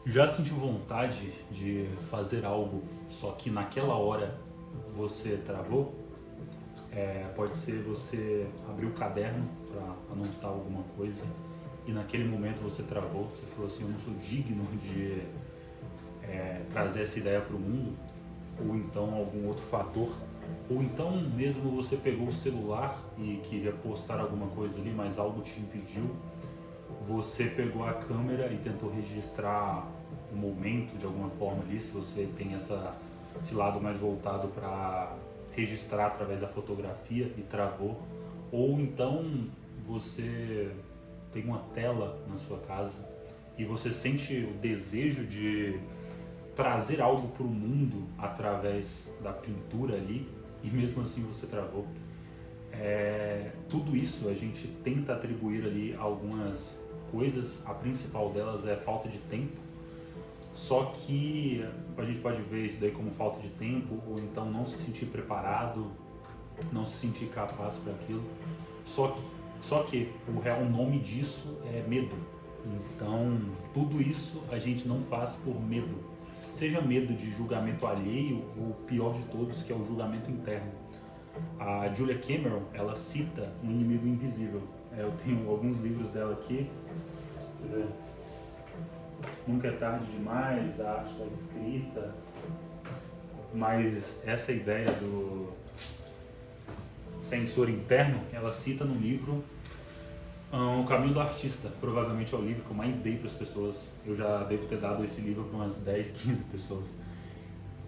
Já sentiu vontade de fazer algo, só que naquela hora você travou? Pode ser você abrir o caderno para anotar alguma coisa e naquele momento você travou, você falou assim, eu não sou digno de trazer essa ideia para o mundo, ou então algum outro fator, ou então mesmo você pegou o celular e queria postar alguma coisa ali, mas algo te impediu, você pegou a câmera e tentou registrar o momento de alguma forma ali, se você tem esse lado mais voltado para registrar através da fotografia e travou, ou então você tem uma tela na sua casa e você sente o desejo de trazer algo para o mundo através da pintura ali e mesmo assim você travou. Tudo isso a gente tenta atribuir ali algumas coisas, a principal delas é falta de tempo, só que a gente pode ver isso daí como falta de tempo ou então não se sentir preparado, não se sentir capaz para aquilo, só que, só que o real nome disso é medo. Então tudo isso a gente não faz por medo, seja medo de julgamento alheio ou o pior de todos, que é o julgamento interno. A Julia Cameron, ela cita um inimigo invisível. Eu tenho alguns livros dela aqui. Nunca é tarde demais, a arte da escrita. Mas essa ideia do sensor interno, ela cita no livro O Caminho do Artista. Provavelmente é o livro que eu mais dei para as pessoas. Eu já devo ter dado esse livro para umas 10, 15 pessoas.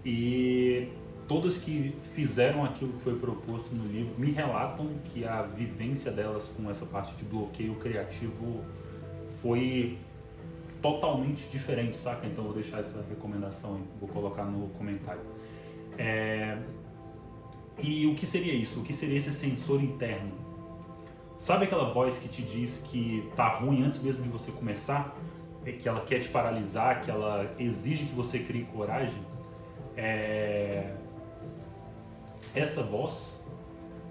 E todas que fizeram aquilo que foi proposto no livro me relatam que a vivência delas com essa parte de bloqueio criativo foi totalmente diferente, saca? Então eu vou deixar essa recomendação aí, vou colocar no comentário. E o que seria isso? O que seria esse sensor interno? Sabe aquela voz que te diz que tá ruim antes mesmo de você começar? Que ela quer te paralisar, que ela exige que você crie coragem? Essa voz,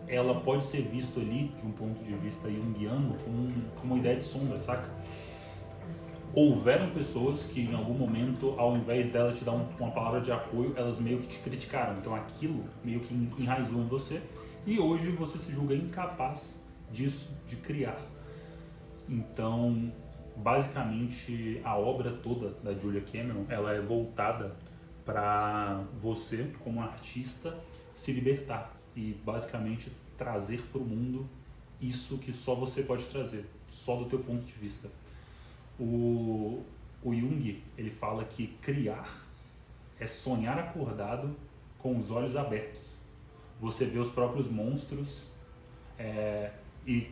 ela pode ser vista ali, de um ponto de vista junguiano, como uma ideia de sombra, saca? Houveram pessoas que em algum momento, ao invés dela te dar uma palavra de apoio, elas meio que te criticaram. Então aquilo meio que enraizou em você e hoje você se julga incapaz disso, de criar. Então, basicamente, a obra toda da Julia Cameron, ela é voltada para você, como artista, se libertar e basicamente trazer para o mundo isso que só você pode trazer, só do teu ponto de vista. O, o Jung, ele fala que criar é sonhar acordado com os olhos abertos. Você vê os próprios monstros e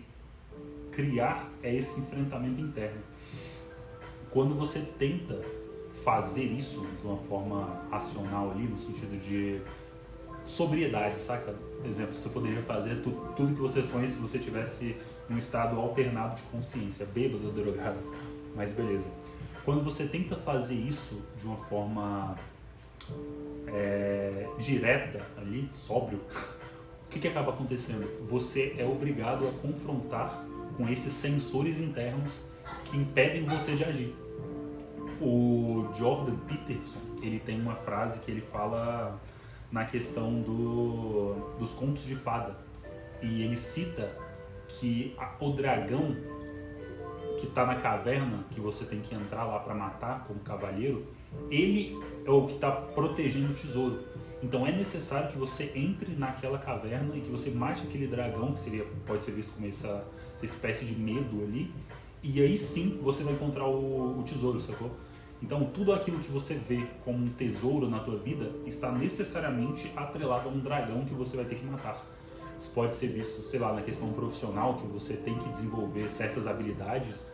criar é esse enfrentamento interno. Quando você tenta fazer isso de uma forma racional ali, no sentido de sobriedade, saca? Por exemplo, você poderia fazer tudo que você sonha se você tivesse um estado alternado de consciência, bêbado ou drogado, mas beleza. Quando você tenta fazer isso de uma forma direta ali, sóbrio, o que acaba acontecendo? Você é obrigado a confrontar com esses sensores internos que impedem você de agir. O Jordan Peterson, ele tem uma frase que ele fala na questão dos contos de fada. E ele cita que o dragão que está na caverna, que você tem que entrar lá para matar como cavalheiro, ele é o que está protegendo o tesouro. Então é necessário que você entre naquela caverna e que você mate aquele dragão, que pode ser visto como essa espécie de medo ali, e aí sim você vai encontrar o tesouro, sacou? Então tudo aquilo que você vê como um tesouro na tua vida está necessariamente atrelado a um dragão que você vai ter que matar. Isso pode ser visto, sei lá, na questão profissional, que você tem que desenvolver certas habilidades,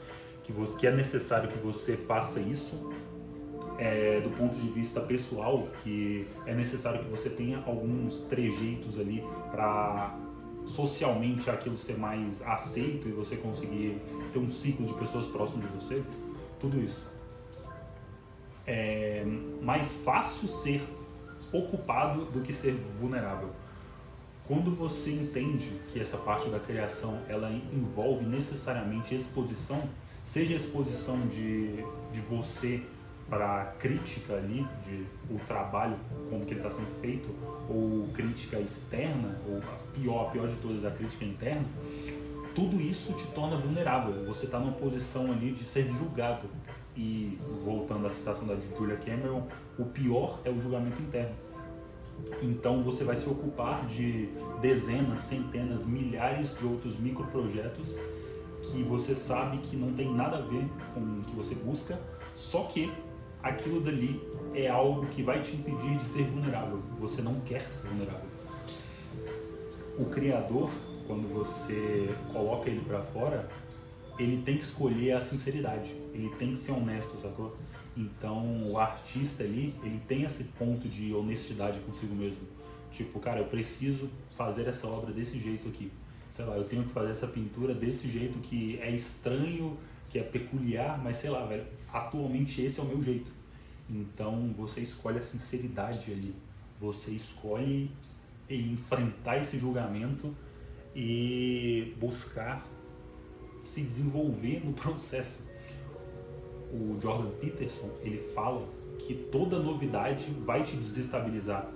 que é necessário que você faça isso. Do ponto de vista pessoal, que é necessário que você tenha alguns trejeitos ali para socialmente aquilo ser mais aceito e você conseguir ter um ciclo de pessoas próximas de você, tudo isso. É mais fácil ser ocupado do que ser vulnerável. Quando você entende que essa parte da criação ela envolve necessariamente exposição, seja a exposição de você para crítica ali de o trabalho, como que ele está sendo feito, ou crítica externa, ou a pior de todas, a crítica interna, tudo isso te torna vulnerável. Você está numa posição ali de ser julgado. E, voltando à citação da Julia Cameron, o pior é o julgamento interno. Então você vai se ocupar de dezenas, centenas, milhares de outros microprojetos que você sabe que não tem nada a ver com o que você busca, só que aquilo dali é algo que vai te impedir de ser vulnerável. Você não quer ser vulnerável. O criador, quando você coloca ele para fora, ele tem que escolher a sinceridade, ele tem que ser honesto, sacou? Então o artista ali, ele tem esse ponto de honestidade consigo mesmo. Tipo, cara, eu preciso fazer essa obra desse jeito aqui. Sei lá, eu tenho que fazer essa pintura desse jeito que é estranho, que é peculiar, mas sei lá, velho, atualmente esse é o meu jeito. Então você escolhe a sinceridade ali, você escolhe enfrentar esse julgamento e buscar se desenvolver no processo. O Jordan Peterson, ele fala que toda novidade vai te desestabilizar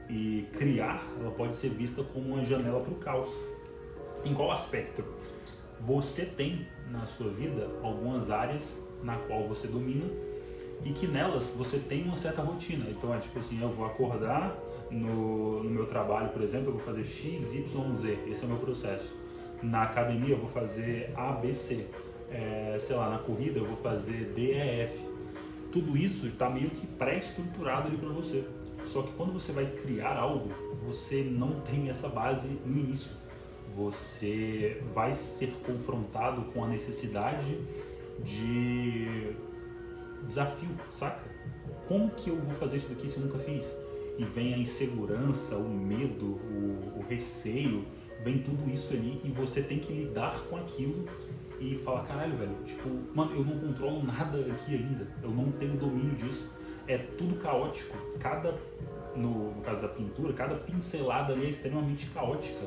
e criar, ela pode ser vista como uma janela para o caos. Em qual aspecto? Você tem na sua vida algumas áreas na qual você domina e que nelas você tem uma certa rotina. Então é tipo assim, eu vou acordar no meu trabalho, por exemplo, eu vou fazer X, Y, Z, esse é o meu processo. Na academia eu vou fazer A, B, C. Sei lá, na corrida eu vou fazer D, E, F. Tudo isso está meio que pré-estruturado ali para você. Só que quando você vai criar algo, você não tem essa base no início. Você vai ser confrontado com a necessidade de desafio, saca? Como que eu vou fazer isso daqui se eu nunca fiz? E vem a insegurança, o medo, o receio, vem tudo isso ali e você tem que lidar com aquilo e falar, caralho, velho, tipo, mano, eu não controlo nada aqui ainda, eu não tenho domínio disso, é tudo caótico, no caso da pintura, cada pincelada ali é extremamente caótica,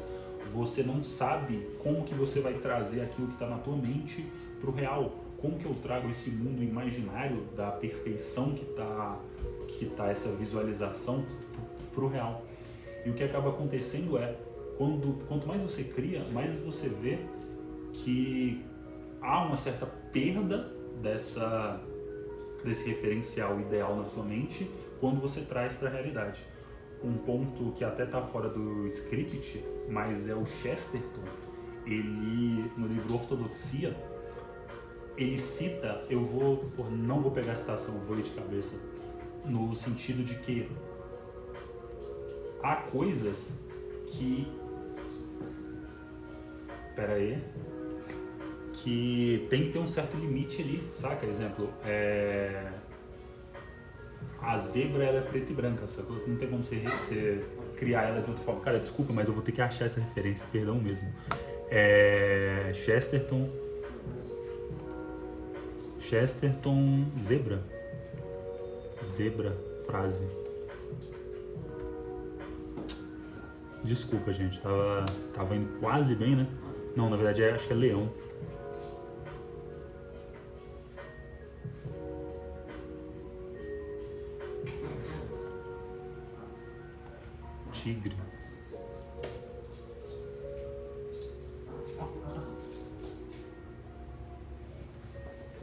você não sabe como que você vai trazer aquilo que está na tua mente pro real, como que eu trago esse mundo imaginário da perfeição que tá essa visualização pro real. E o que acaba acontecendo é, quanto mais você cria, mais você vê que há uma certa perda desse referencial ideal na sua mente quando você traz para a realidade. Um ponto que até está fora do script, mas é o Chesterton, ele no livro Ortodoxia, ele cita, não vou pegar a citação, vou ir de cabeça, no sentido de que há coisas que tem que ter um certo limite ali, saca? Exemplo, a zebra ela é preta e branca, saca? Não tem como você criar ela de outra forma. Cara, desculpa, mas eu vou ter que achar essa referência, perdão mesmo. Chesterton, zebra, frase. Desculpa, gente, tava indo quase bem, né? Não, na verdade acho que é leão. Tigre.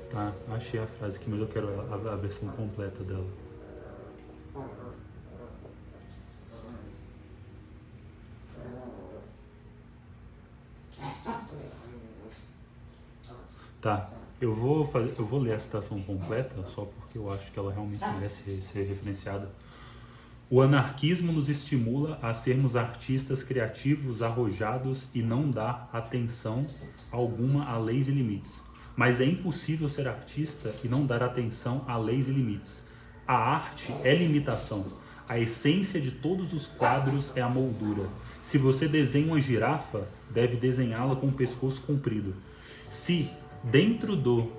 Tá, achei a frase aqui, mas eu quero a versão completa dela. Tá, eu vou ler a citação completa, só porque eu acho que ela realmente merece ser referenciada. O anarquismo nos estimula a sermos artistas criativos, arrojados e não dar atenção alguma a leis e limites. Mas é impossível ser artista e não dar atenção a leis e limites. A arte é limitação. A essência de todos os quadros é a moldura. Se você desenha uma girafa, deve desenhá-la com o pescoço comprido. Se dentro do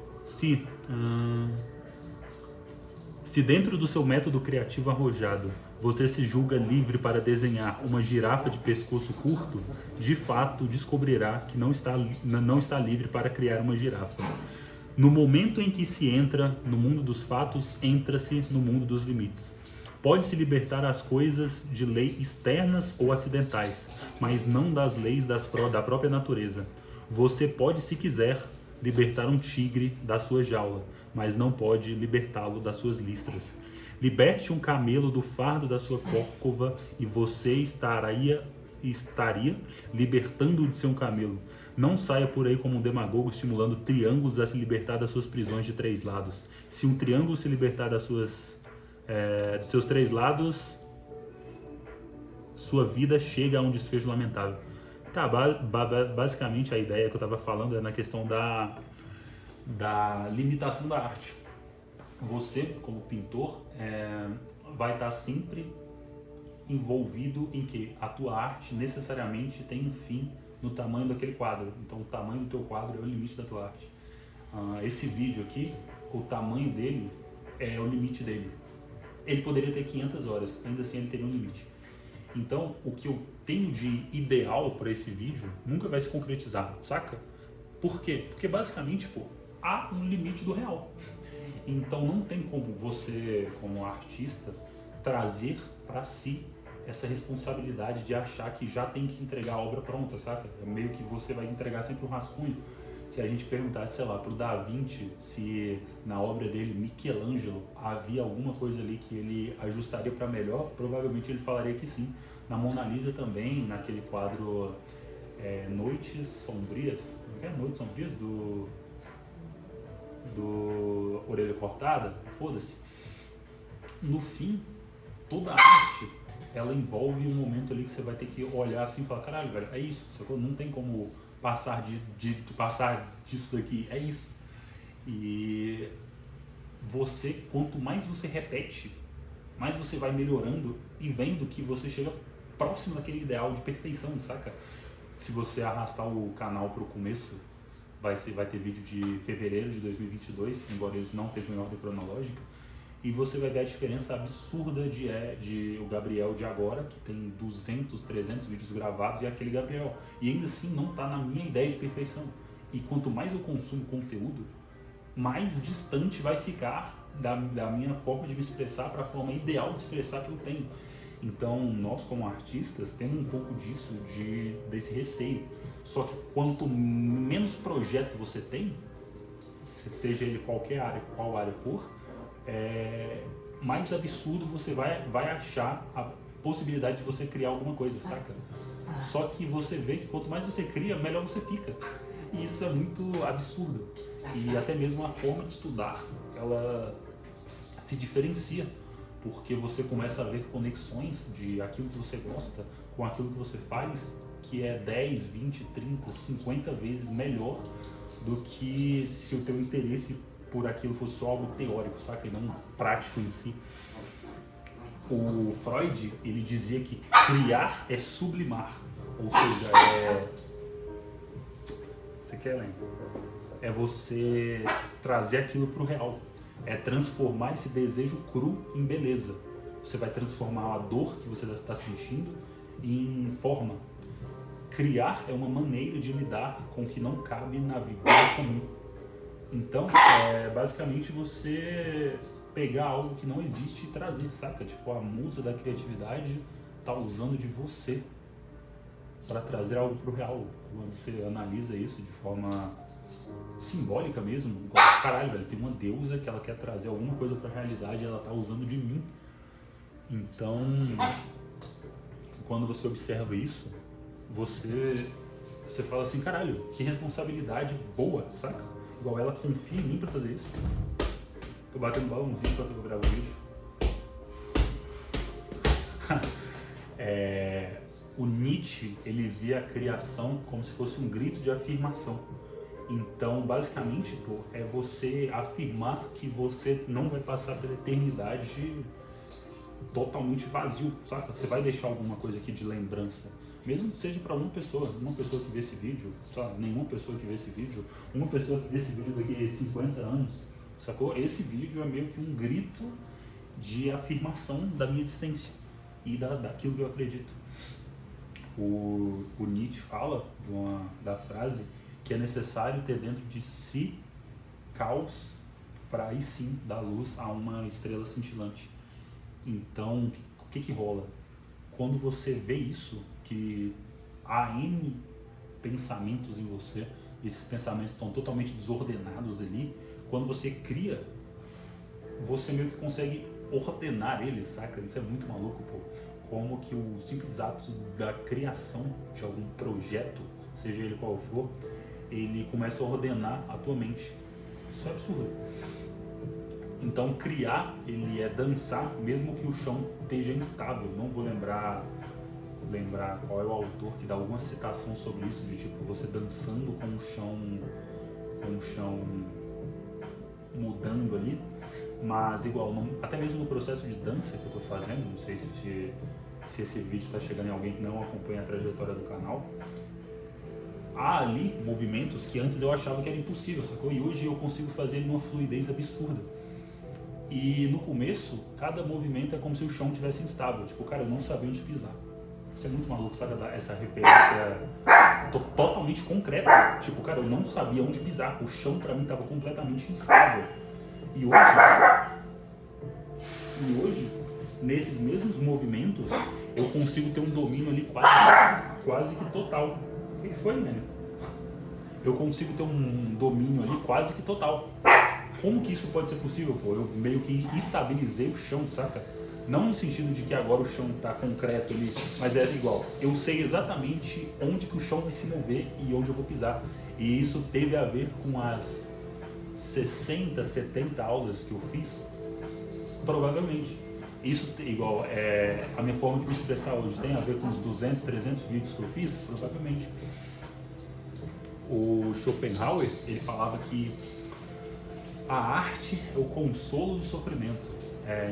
seu método criativo arrojado você se julga livre para desenhar uma girafa de pescoço curto, de fato descobrirá que não está livre para criar uma girafa. No momento em que se entra no mundo dos fatos, entra-se no mundo dos limites. Pode-se libertar as coisas de leis externas ou acidentais, mas não das leis da própria natureza. Você pode, se quiser, libertar um tigre da sua jaula, mas não pode libertá-lo das suas listras. Liberte um camelo do fardo da sua córcova e você estaria libertando-o de seu camelo. Não saia por aí como um demagogo estimulando triângulos a se libertar das suas prisões de 3 lados. Se um triângulo se libertar dos seus 3 lados, sua vida chega a um desfecho lamentável. Tá, basicamente a ideia que eu estava falando é na questão da limitação da arte. Você, como pintor, vai estar sempre envolvido em que a tua arte necessariamente tem um fim no tamanho daquele quadro. Então o tamanho do teu quadro é o limite da tua arte. Esse vídeo aqui, o tamanho dele é o limite dele. Ele poderia ter 500 horas, ainda assim ele teria um limite. Então o que eu tenho de ideal para esse vídeo nunca vai se concretizar, saca? Por quê? Porque basicamente, há um limite do real. Então não tem como você, como artista, trazer para si essa responsabilidade de achar que já tem que entregar a obra pronta, saca? É meio que você vai entregar sempre um rascunho. Se a gente perguntasse, sei lá, pro Da Vinci, se na obra dele, Michelangelo, havia alguma coisa ali que ele ajustaria para melhor, provavelmente ele falaria que sim. Na Mona Lisa também, naquele quadro Noites Sombrias, não é Noites Sombrias? Do Orelha Cortada, foda-se. No fim, toda arte, ela envolve um momento ali que você vai ter que olhar assim e falar, caralho, velho, é isso, sacou? Não tem como passar passar disso daqui, é isso. E você, quanto mais você repete, mais você vai melhorando e vendo que você chega próximo daquele ideal de perfeição, saca? Se você arrastar o canal pro começo, vai ter vídeo de fevereiro de 2022, embora eles não estejam em ordem cronológica, e você vai ver a diferença absurda de o Gabriel de agora, que tem 200, 300 vídeos gravados, e aquele Gabriel. E ainda assim não está na minha ideia de perfeição. E quanto mais eu consumo conteúdo, mais distante vai ficar da minha forma de me expressar para a forma ideal de expressar que eu tenho. Então, nós como artistas temos um pouco disso, desse receio. Só que quanto menos projeto você tem, seja ele qual área for, mais absurdo você vai achar a possibilidade de você criar alguma coisa, saca? Só que você vê que quanto mais você cria, melhor você fica. E isso é muito absurdo. E até mesmo a forma de estudar, ela se diferencia, porque você começa a ver conexões de aquilo que você gosta com aquilo que você faz, que é 10, 20, 30, 50 vezes melhor do que se o teu interesse por aquilo fosse só algo teórico, saca? E não prático em si. O Freud, ele dizia que criar é sublimar, ou seja, você quer lembrar? É você trazer aquilo para o real, é transformar esse desejo cru em beleza. Você vai transformar a dor que você está sentindo em forma. Criar é uma maneira de lidar com o que não cabe na vida comum. Então, basicamente você pegar algo que não existe e trazer, saca? Tipo, a musa da criatividade tá usando de você para trazer algo pro real. Quando você analisa isso de forma simbólica mesmo, igual, caralho, velho, tem uma deusa que ela quer trazer alguma coisa pra realidade e ela tá usando de mim. Então, quando você observa isso, você fala assim, caralho, que responsabilidade boa, saca? Igual ela confia em mim pra fazer isso. Tô batendo balãozinho enquanto eu gravo o vídeo. O Nietzsche, ele via a criação como se fosse um grito de afirmação. Então, basicamente, é você afirmar que você não vai passar pela eternidade totalmente vazio, saca? Você vai deixar alguma coisa aqui de lembrança. Mesmo que seja para uma pessoa que vê esse vídeo, sabe? Nenhuma pessoa que vê esse vídeo, uma pessoa que vê esse vídeo daqui a 50 anos, sacou? Esse vídeo é meio que um grito de afirmação da minha existência e daquilo que eu acredito. O Nietzsche fala da frase que é necessário ter dentro de si caos para aí sim dar luz a uma estrela cintilante. Então, o que rola? Quando você vê isso, que há N pensamentos em você, esses pensamentos estão totalmente desordenados ali, quando você cria, você meio que consegue ordenar eles, saca? Isso é muito maluco, pô. Como que o simples ato da criação de algum projeto, seja ele qual for, ele começa a ordenar a tua mente. Isso é absurdo. Então criar, ele é dançar, mesmo que o chão esteja instável. Não vou lembrar qual é o autor que dá alguma citação sobre isso, de tipo você dançando com o chão mudando ali, mas igual, até mesmo no processo de dança que eu estou fazendo, não sei se esse vídeo está chegando em alguém que não acompanha a trajetória do canal, há ali movimentos que antes eu achava que era impossível, sacou? E hoje eu consigo fazer numa fluidez absurda. E no começo, cada movimento é como se o chão tivesse instável, tipo, cara, eu não sabia onde pisar. Isso é muito maluco, sabe? Essa referência totalmente concreta. Tipo, cara, eu não sabia onde pisar. O chão pra mim tava completamente instável. E hoje, nesses mesmos movimentos, eu consigo ter um domínio ali quase que total. O que foi, né? Eu consigo ter um domínio ali quase que total. Como que isso pode ser possível, pô? Eu meio que estabilizei o chão, saca? Não no sentido de que agora o chão tá concreto ali, mas é igual. Eu sei exatamente onde que o chão vai se mover e onde eu vou pisar. E isso teve a ver com as 60, 70 aulas que eu fiz, provavelmente. Isso, igual, a minha forma de me expressar hoje tem a ver com os 200, 300 vídeos que eu fiz, provavelmente. O Schopenhauer, ele falava que a arte é o consolo do sofrimento.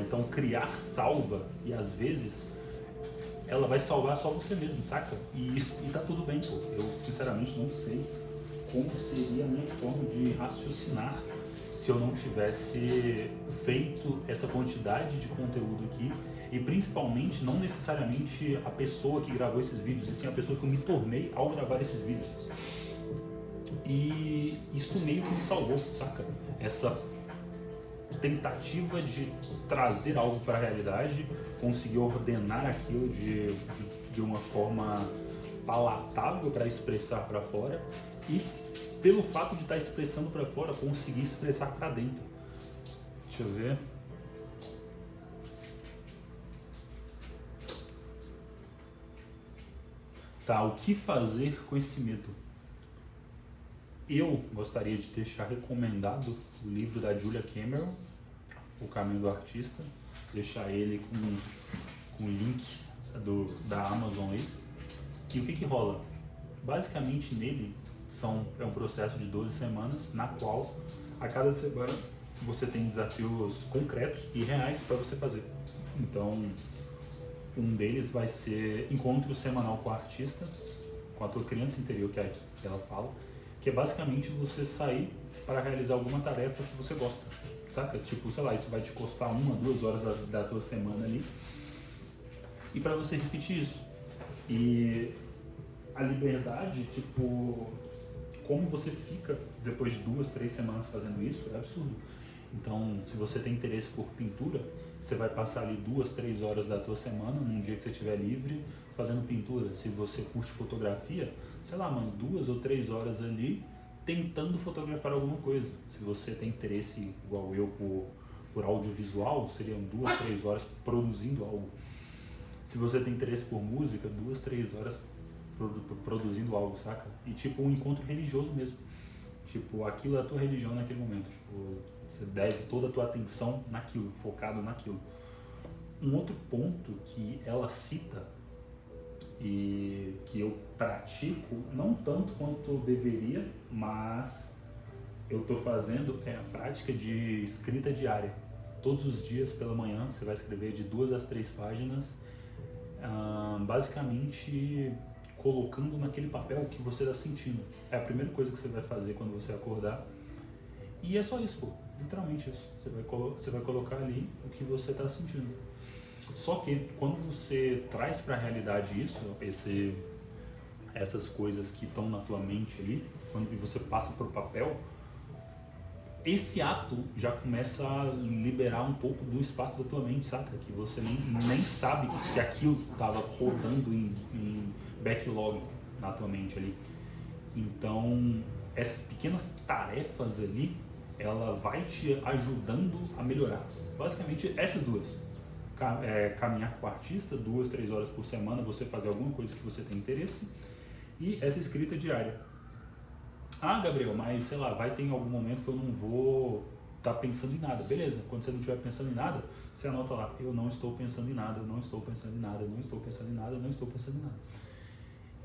Então criar salva, e às vezes ela vai salvar só você mesmo, saca? E tá tudo bem, pô. Eu sinceramente não sei como seria a minha forma de raciocinar se eu não tivesse feito essa quantidade de conteúdo aqui, e principalmente não necessariamente a pessoa que gravou esses vídeos, e sim a pessoa que eu me tornei ao gravar esses vídeos. E isso meio que me salvou, saca? Essa tentativa de trazer algo para a realidade, conseguir ordenar aquilo de uma forma palatável para expressar para fora, e pelo fato de estar expressando para fora, conseguir expressar para dentro. Deixa eu ver. Tá, o que fazer com esse medo? Eu gostaria de deixar recomendado o livro da Julia Cameron, O Caminho do Artista, deixar ele com o link da Amazon aí. E o que rola? Basicamente nele é um processo de 12 semanas, na qual a cada semana você tem desafios concretos e reais para você fazer. Então, um deles vai ser encontro semanal com a artista, com a tua criança interior, que ela fala, que é basicamente você sair para realizar alguma tarefa que você gosta, saca? Tipo, sei lá, isso vai te custar 1, 2 horas da tua semana ali, e para você repetir isso. E a liberdade, tipo, como você fica depois de 2, 3 semanas fazendo isso, é absurdo. Então, se você tem interesse por pintura, você vai passar ali 2, 3 horas da tua semana, num dia que você estiver livre, fazendo pintura. Se você curte fotografia, sei lá, mano, 2 ou 3 horas ali tentando fotografar alguma coisa. Se você tem interesse, igual eu, por audiovisual, seriam 2, 3 horas produzindo algo. Se você tem interesse por música, 2, 3 horas produzindo algo, saca? E tipo um encontro religioso mesmo. Tipo, aquilo é a tua religião naquele momento. Tipo, você deve toda a tua atenção naquilo, focado naquilo. Um outro ponto que ela cita e que eu pratico, não tanto quanto deveria, mas eu estou fazendo, é a prática de escrita diária. Todos os dias pela manhã você vai escrever de 2 às 3 páginas, basicamente colocando naquele papel o que você está sentindo. É a primeira coisa que você vai fazer quando você acordar. E é só isso, pô. Literalmente isso. Você vai colocar ali o que você está sentindo. Só que quando você traz para a realidade isso, essas coisas que estão na tua mente ali, quando você passa para o papel, esse ato já começa a liberar um pouco do espaço da tua mente, saca? Que você nem sabe que aquilo estava rodando em backlog na tua mente ali. Então, essas pequenas tarefas ali, ela vai te ajudando a melhorar. Basicamente, essas duas. Caminhar com o artista, 2, 3 horas por semana, você fazer alguma coisa que você tem interesse, e essa escrita diária. Ah, Gabriel, mas sei lá, vai ter em algum momento que eu não vou estar pensando em nada. Beleza, quando você não estiver pensando em nada, você anota lá, eu não estou pensando em nada, eu não estou pensando em nada, eu não estou pensando em nada, eu não estou pensando em nada.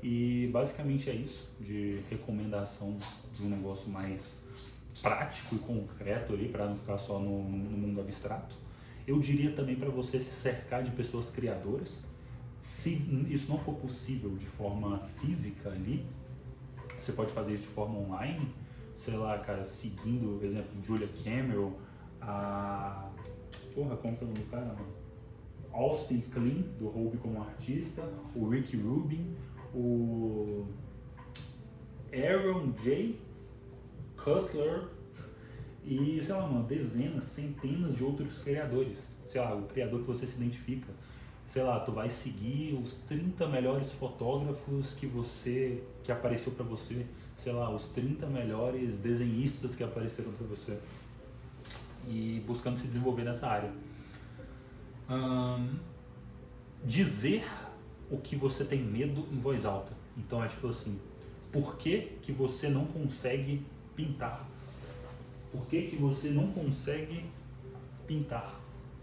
E basicamente é isso, de recomendação de um negócio mais prático e concreto ali, para não ficar só no mundo abstrato. Eu diria também para você se cercar de pessoas criadoras. Se isso não for possível de forma física ali, você pode fazer isso de forma online, sei lá, cara, seguindo, por exemplo, Julia Cameron, como que é o nome do cara, mano? Austin Kleon, do Hobby como Artista, o Rick Rubin, o Aaron J. Cutler e, sei lá, mano, dezenas, centenas de outros criadores. Sei lá, o criador que você se identifica. Sei lá, tu vai seguir os 30 melhores fotógrafos que apareceu pra você. Sei lá, os 30 melhores desenhistas que apareceram pra você. E buscando se desenvolver nessa área. Dizer o que você tem medo em voz alta. Então é tipo assim, por que que você não consegue pintar? Por que que você não consegue pintar?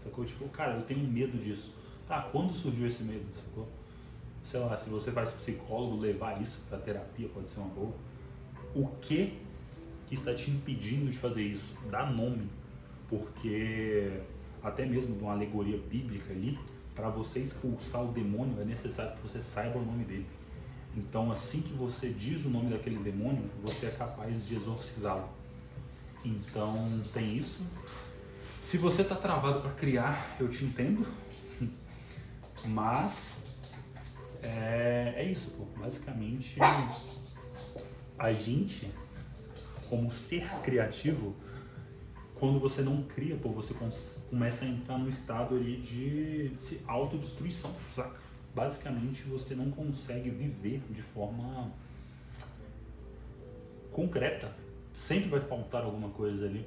Sacou? Tipo, cara, eu tenho medo disso. Tá, quando surgiu esse medo? Sacou? Sei lá, se você faz psicólogo, levar isso pra terapia pode ser uma boa. O que está te impedindo de fazer isso? Dá nome. Porque até mesmo de uma alegoria bíblica ali, para você expulsar o demônio é necessário que você saiba o nome dele. Então, assim que você diz o nome daquele demônio, você é capaz de exorcizá-lo. Então, tem isso. Se você está travado para criar, eu te entendo. Mas é isso, pô. Basicamente, a gente, como ser criativo, quando você não cria, pô, você começa a entrar num estado ali de autodestruição, saca? Basicamente, você não consegue viver de forma concreta. Sempre vai faltar alguma coisa ali.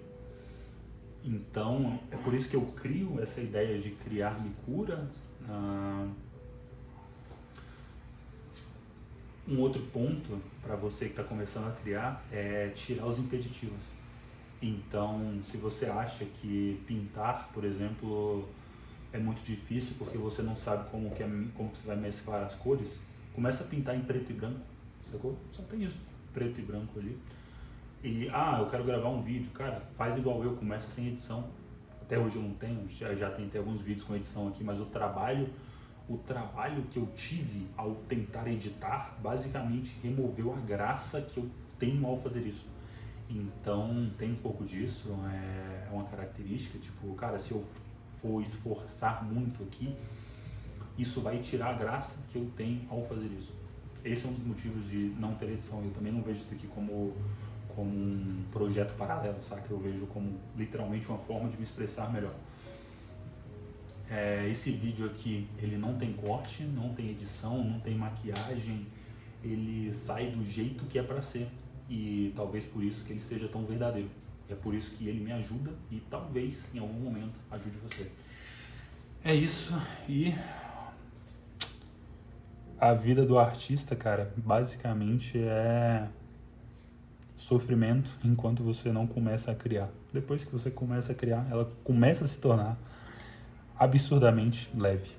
Então, é por isso que eu crio essa ideia de criar me cura. Um outro ponto para você que está começando a criar é tirar os impeditivos. Então, se você acha que pintar, por exemplo, é muito difícil porque você não sabe como que você vai mesclar as cores, começa a pintar em preto e branco, sacou? Só tem isso, preto e branco ali. E, eu quero gravar um vídeo, cara, faz igual eu, começa sem edição. Até hoje eu não tenho, já tentei alguns vídeos com edição aqui, mas o trabalho que eu tive ao tentar editar, basicamente removeu a graça que eu tenho ao fazer isso. Então, tem um pouco disso, é uma característica, tipo, cara, se eu for esforçar muito aqui, isso vai tirar a graça que eu tenho ao fazer isso. Esse é um dos motivos de não ter edição. Eu também não vejo isso aqui como um projeto paralelo, sabe? Eu vejo como literalmente uma forma de me expressar melhor. Esse vídeo aqui, ele não tem corte, não tem edição, não tem maquiagem, ele sai do jeito que é pra ser. E talvez por isso que ele seja tão verdadeiro. É por isso que ele me ajuda e talvez em algum momento ajude você. É isso. E a vida do artista, cara, basicamente é sofrimento enquanto você não começa a criar. Depois que você começa a criar, ela começa a se tornar absurdamente leve.